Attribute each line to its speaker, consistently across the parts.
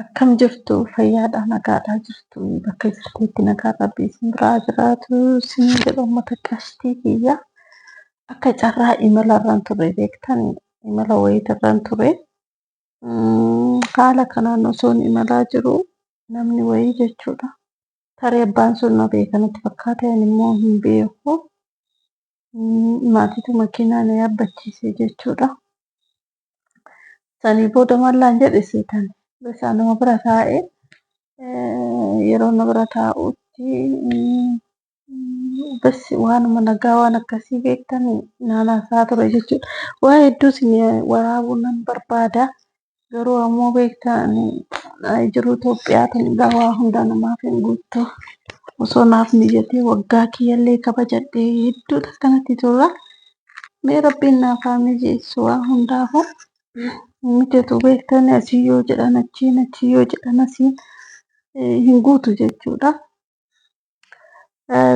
Speaker 1: Akkam jirtu fayyaadha nagaadhaa jirtu bakka jirtutti nagaa rabbii isin biraa jiraatu isin jedhu uummata qashtii kiyya akka carraa imalarraan ture beektan imala wayiitirraan ture haala kanaan osoon imalaa jiru namni wayii jechuudha tarii abbaan sun na beekanatti fakkaata immoo hin beeku maatiitu makiinaa na yaabbachiise jechuudha. Sanii booda mallaan jedhe seetan isaa nama bira taa'ee yeroo na bira taa'utti bas waanuma nagaa waan akkasii beektan naanaasaa ture jechuudha. Waa hedduu isin waraabuu nan barbaada garuu ammoo beektan jiru Itoophiyaa tan gawaa hunda namaaf hin guuttu osoo naaf mijatee waggaa kiyyallee kabajadhee hedduu akkanatti tura. Mee rabbiin naaf haa mijeessu waan hundaafuu. Mijatu beektan asii yoo jedhan achiin achii yoo jedhan asiin hin guutu jechuudha.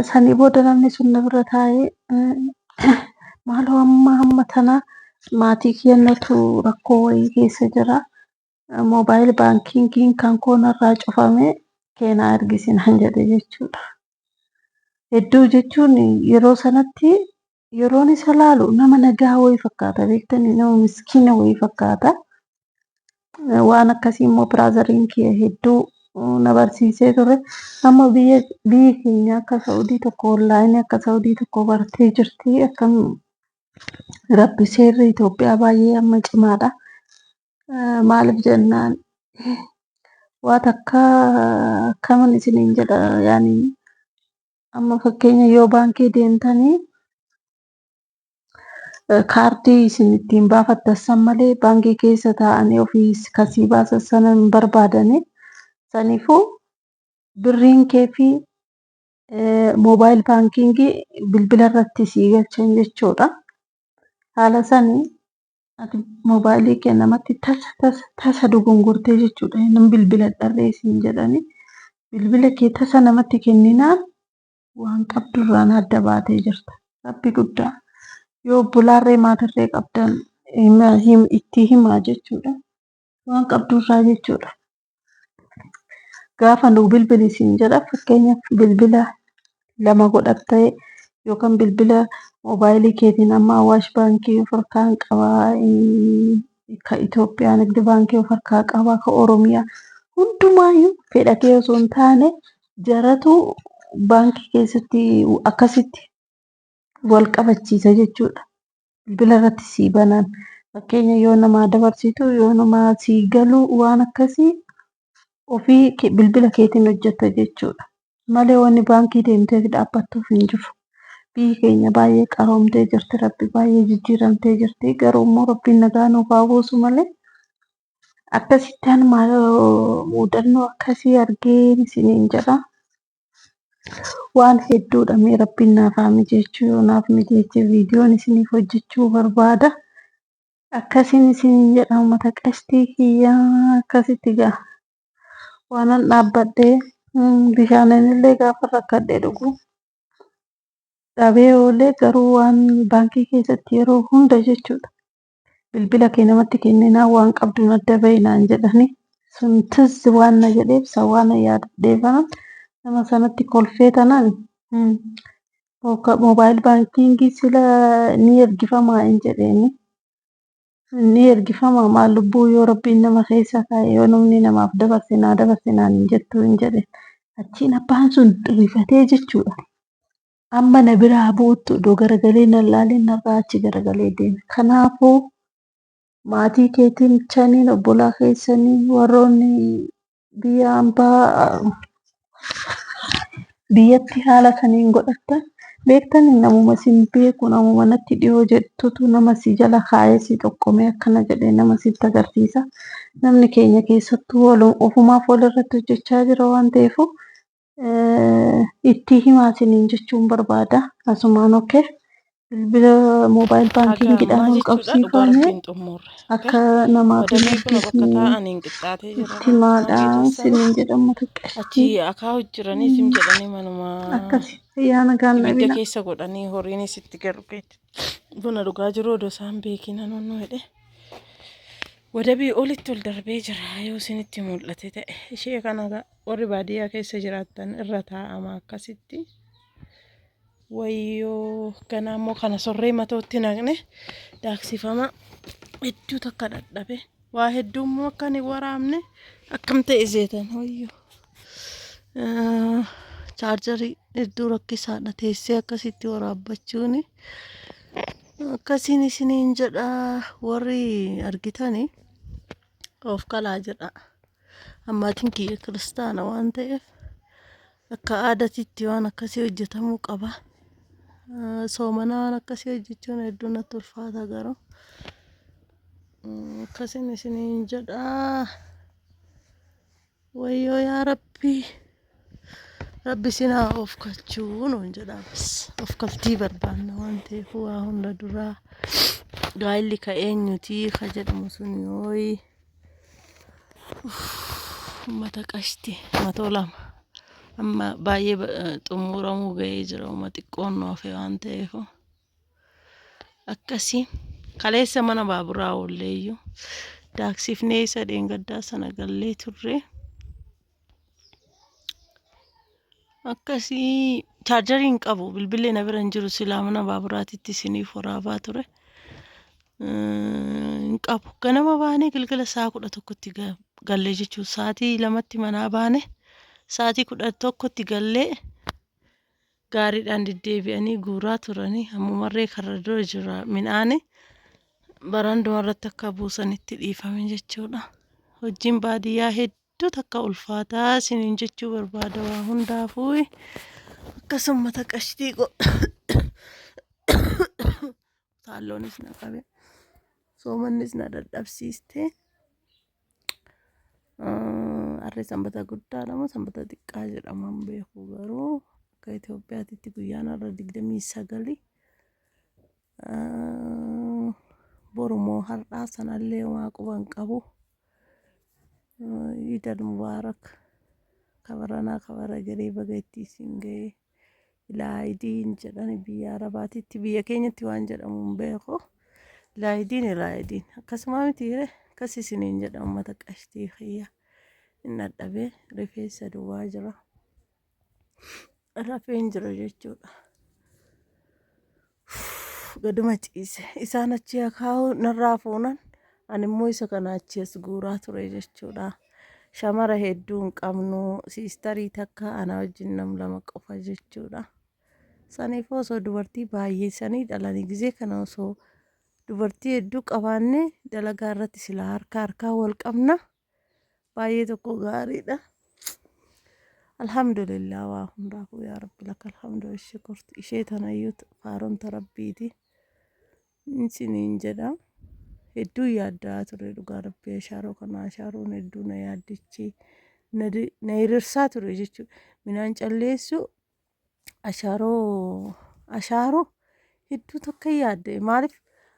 Speaker 1: Sanii booda namni sun na bira taa'ee maaloo hamma tana maatii kennatu rakkoo wayii keessa jira. Moobaayil baankiingiin kan koonarraa cufame keenaa argisinaan jedhe jechuudha. Hedduu jechuun yeroo sanatti yeroon isa laalu nama nagaa wayii fakkaata beektanii nama miskiina wayii fakkaata. Waan akkasii immoo biraazariin kiyya hedduu na barsiisee ture. Amma biyyi keenya akka Saa'udii tokko onlaayinii akka Saa'udii tokko bartee jirti. Akkam rabbi seerri Itoophiyaa baay'ee amma cimaadha. Maaliif jennaan waan akka akkaman isiniin jedha yaani amma fakkeenya yoo baankii deemtanii kaardii isin ittiin baafattan malee baankii keessa taa'anii ofii kasii baasan sana hin barbaadani. Saniifuu birriin kee fi moobaayil baankiingii bilbila irratti sii galchan jechuudha. Haala sanii ati moobaayilii kee namatti tasa dogongortee jechuudha. Nam bilbila dharreessiin jedhani bilbila kee tasa namatti kenninaan waan qabdurraan adda baatee jirta. Rabbi guddaa. Yoo bulaarree maatirree qabdan itti himaa jechuudha. Waan qabdurraa jechuudha. Gaafa nu bilbili siin jedha fakkeenyaaf bilbila lama godhattee yookaan bilbila moobaayilii keetiin amma Awaash baankii of harkaan qabaa ka Itoophiyaa Nigdi baankii of harkaa qabaa ka Oromiyaa hundumaayyuu fedhatee osoo hin taane jaratu baankii keessatti akkasitti wal qabachiisa jechuudha. Bilbila irratti sii banan fakkeenya yoo namaa dabarsitu yoo namaa sii galu waan akkasii ofii bilbila keetiin hojjetta jechuudha. Malee wanni baankii deemtee dhaabbattuuf hin jiru. Biyyi keenya baay'ee qaroomtee jirti rabbi baay'ee jijjiiramtee jirti garuu immoo rabbiin nagaa nuuf haa buusu malee akkasittaan maal mudannoo akkasii argeen isiniin jedha. Waan hedduudha mee rabbiin naaf haa mijeechuu yoo naaf mijeeche viidiyoon isiniif hojjechuu barbaada. Akkasiin isiniin jedha uummata qashtii kiyyaa akkasitti gaa waanan dhaabbadhee bishaananillee gaafa rakkadhee dhugu dhabee oolee garuu waan baankii keessatti yeroo hunda jechuudha. Bilbila kee namatti kenninaa waan qabduun adda bahinaan jedhani sun tizzi waan na jedheef waan yaaddeefan nama sanatti kolfee tanaan moobaayil baankiingii sila ni ergifamaa hin jedheeni. Ni ergifama maal lubbuu yoo rabbiin nama keessa kaa'e yoo namni namaaf dabarsinaan hin jettu hin jedhe achiin abbaan sun rifatee jechuudha. Amma na biraa buuttu iddoo garagalee na laaleen narraa achi garagalee deeme. Kanaafuu maatii keetiin chaniin obbolaa keessanii warroonni biyya hambaa biyyatti haala saniin godhattan beektan namuma sin beeku namuma natti dhiyoo jettutu nama si jala kaayee si xoqqomee akkana jedhee nama sitti agarsiisa. Namni keenya keessattuu ofumaaf walirratti hojjechaa jira waan ta'eef itti himaa isiniin jechuun barbaada. Asumaan okkee bilbila moobaayil baankiingiidhaan wal qabsiifame akka namaaf hin argisne itti himaadhaan isiniin jedhamu
Speaker 2: Achi akaa hojjiranii sim jedhanii manuma
Speaker 1: akkasii yaana gaannabina.
Speaker 2: ibidda keessa godhanii horiinis itti garbeet buna dhugaa jiru odoo isaan beekinan onnu jedhe Wadabii olitti ol darbee jira yoo isinitti mul'ate ta'e. Ishee kana warri baadiyyaa keessa jiraattan irra taa'ama akkasitti. Wayyoo ganaa immoo kana sorree matootti naqne daaksifama hedduu takka dadhabe. Waa hedduu immoo akka hin waraabne akkam ta'e seetan wayyoo. Chaarjarii hedduu rakkisaadha teessee akkasitti waraabbachuuni. Akkasiin isiniin jedha warri argitanii of kalaa jedha. Ammaatiin kiyya kiristaana waan ta'eef akka aadaatitti waan akkasii hojjetamuu qaba. Soomana waan akkasii hojjechuun hedduu natti ulfaata garuu. Akkasiin isiniin jedha. Wayyoo yaa Rabbii. Rabbi sinaa of kalchuu nuun jedhaabis. Of kaltii barbaanna waan ta'eef waa hunda duraa. Gaa'illi ka eenyuti ka jedhamu sun yooyi. Uummata qashti matoo lama. Amma baay'ee xumuramuu ga'ee jira uuma xiqqoon noofe waan ta'eef. Akkasii kaleessa mana baaburaa oolleeyyuu daaksifnee isa dheengaddaa sana gallee turre. Akkasii chaarjariin qabu bilbilee na bira hin jiru silaa mana baaburaatitti isiniif waraabaa ture. Hin qabu ganama baanee galgala sa'a 11tti gallee jechuun sa'aatii 2tti manaa baane sa'aatii 11tti gallee gaariidhaan deddeebi'anii guuraa turanii ammumarree karra dura jira midhaani baranduma irratti akka buusanitti dhiifame jechuudha. Hojiin baadiyyaa hedduu takka ulfaataa isiniin jechuu barbaada waa hundaafuu akkasuma taqashtii taalloonis na qabe soomannis na dadhabsiiste. Arree sanbata guddaadha moo sanbata xiqqaa jedhaman beeku garuu akka Itoophiyaatti guyyaan har'a 29 borumoo har'aa sanallee waa quban qabu. Idil Mubaarak kabaranaa kabara garee baga isin ga'e ilaayidiin jedhani biyya Arabaatitti biyya keenyatti waan jedhamu hin beeku. Ilaayidiin akkasuma miti akkas isiniin jedha uummata qashtii kiyya. Inni dadhabee rifeensa duwwaa jira. Rafeen jira jechuudha. Gaduma ciise isaan achi akaa'u narraa fuunan ani immoo isa kana achi as guuraa ture jechuudha. Shamara hedduu hin qabnu siistarii takka ana wajjin nam lama qofa jechuudha. Saniif osoo dubartii baay'eessanii dhalanii gisee kana osoo dubartii hedduu qabaanne dalagaa irratti silaa harkaa wal qabna. Baay'ee tokko gaariidha. Alhamdulillah waa hundaafuu yaa Rabbi laka alhamdu shukurti ishee tanayyuu faaronta Rabbiiti. Isiniin jedha. Hedduu yaaddaa ture dhugaa Rabbi ashaaroo kana ashaaroon hedduu na yaaddichi na hiriirsaa ture jechuudha. Midhaan calleessu ashaaroo hedduu takka yaadde maaliif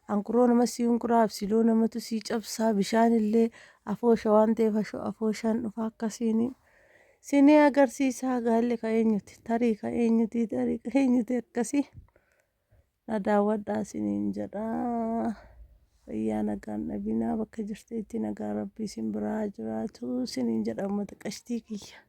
Speaker 2: ankuroo nama si hunkuraa absiloo namatu si cabsaa bishaan illee afoosha waan ta'eef afooshaan dhufa akkasiin sinii agarsiisaa gaalli ka eenyuti tarii ka eenyuti akkasii na daawwadhaa isiniin jedhaa. Fayyaa nagaan dhabinaa bakka jirteetti nagaa Rabbii isin biraa jiraatu isiniin jedha uummata qashtii kiyya.